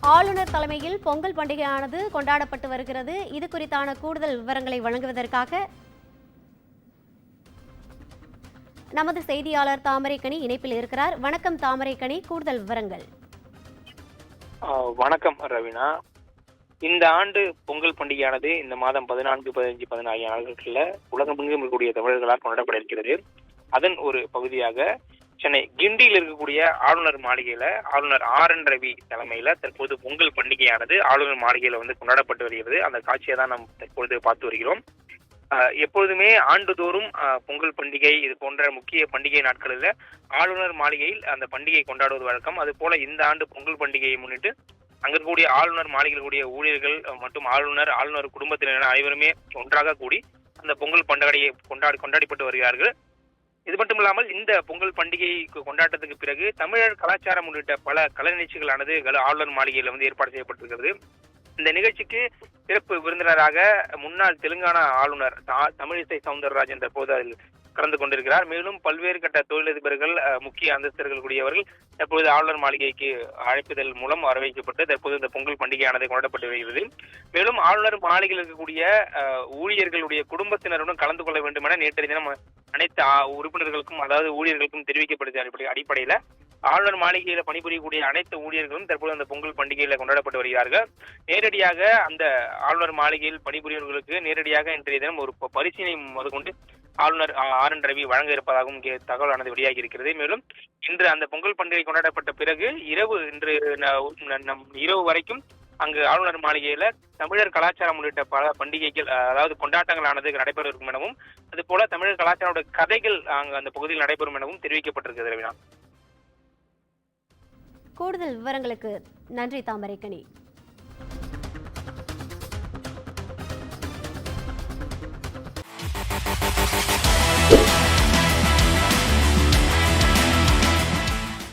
ஆளுநர் தலைமையில் பொங்கல் பண்டிகையானது கொண்டாடப்பட்டு வருகிறது. இது குறித்தான கூடுதல் விவரங்களை வழங்குவதற்காக நமது செய்தியாளர் தாமரைக்கனி இணைப்பில் இருக்கிறார். வணக்கம் தாமரைக்கனி, கூடுதல் விவரங்கள். வணக்கம் ரவினா. இந்த ஆண்டு பொங்கல் பண்டிகையானது இந்த மாதம் 14, 15, 16 ஆகிய நாட்களில் உலகமெங்கும் இருக்கக்கூடிய தமிழர்களால் கொண்டாடப்பட இருக்கிறது. அதன் ஒரு பகுதியாக சென்னை கிண்டியில் இருக்கக்கூடிய ஆளுநர் மாளிகையில ஆளுநர் RN ரவி தலைமையில தற்போது பொங்கல் பண்டிகையானது ஆளுநர் மாளிகையில கொண்டாடப்பட்டு வருகிறது. அந்த காட்சியை தான் நாம் தற்பொழுது பார்த்து வருகிறோம். எப்பொழுதுமே ஆண்டுதோறும் பொங்கல் பண்டிகை இது போன்ற முக்கிய பண்டிகை நாட்களில் ஆளுநர் மாளிகையில் அந்த பண்டிகை கொண்டாடுவது வழக்கம். அது போல இந்த ஆண்டு பொங்கல் பண்டிகையை முன்னிட்டு அங்க இருக்கக்கூடிய ஆளுநர் மாளிகையில் கூடிய ஊழியர்கள் மற்றும் ஆளுநர் குடும்பத்தினர் அனைவருமே ஒன்றாக கூடி அந்த பொங்கல் பண்டிகையை கொண்டாடிப்பட்டு வருகிறார்கள். இது மட்டும் இல்லாமல் இந்த பொங்கல் பண்டிகை கொண்டாட்டத்துக்கு பிறகு தமிழர் கலாச்சாரம் உள்ளிட்ட பல கலை நிகழ்ச்சிகளானது ஆளுநர் மாளிகையில் ஏற்பாடு செய்யப்பட்டிருக்கிறது. இந்த நிகழ்ச்சிக்கு சிறப்பு விருந்தினராக முன்னாள் தெலுங்கானா ஆளுநர் தமிழிசை சவுந்தரராஜன் தற்போது அதில் கலந்து கொண்டிருக்கிறார். மேலும் பல்வேறு கட்ட தொழிலதிபர்கள், முக்கிய அந்தஸ்தர்கள் கூடியவர்கள் தற்போது ஆளுநர் மாளிகைக்கு அழைப்புதல் மூலம் வரவேற்கப்பட்டு தற்போது இந்த பொங்கல் பண்டிகையானது கொண்டாடப்பட்டு வருகிறது. மேலும் ஆளுநர் மாளிகையில் இருக்கக்கூடிய ஊழியர்களுடைய குடும்பத்தினருடன் கலந்து கொள்ள வேண்டும் என நேற்றைய தினம் அனைத்து உறுப்பினர்களுக்கும், அதாவது ஊழியர்களுக்கும் தெரிவிக்கப்பட்ட அடிப்படையில ஆளுநர் மாளிகையில பணிபுரியக்கூடிய அனைத்து ஊழியர்களும் தற்போது அந்த பொங்கல் பண்டிகையில கொண்டாடப்பட்டு வருகிறார்கள். நேரடியாக அந்த ஆளுநர் மாளிகையில் பணிபுரியவர்களுக்கு நேரடியாக இன்றைய தினம் ஒரு பரிசீலனை முதற்கொண்டு ஆளுநர் RN ரவி வழங்க இருப்பதாகவும் தகவலானது வெளியாகி இருக்கிறது. மேலும் இன்று அந்த பொங்கல் பண்டிகை கொண்டாடப்பட்ட பிறகு இன்று இரவு வரைக்கும் அங்கு ஆளுநர் மாளிகையில தமிழர் கலாச்சாரம் உள்ளிட்ட பல பண்டிகைகள், அதாவது கொண்டாட்டங்களானது நடைபெற இருக்கும் எனவும், அது போல தமிழர் கலாச்சார கதைகள் அங்கு அந்த பகுதியில் நடைபெறும் எனவும் தெரிவிக்கப்பட்டிருக்கிறது. கூடுதல் விவரங்களுக்கு நன்றி தாமரைக்கனி.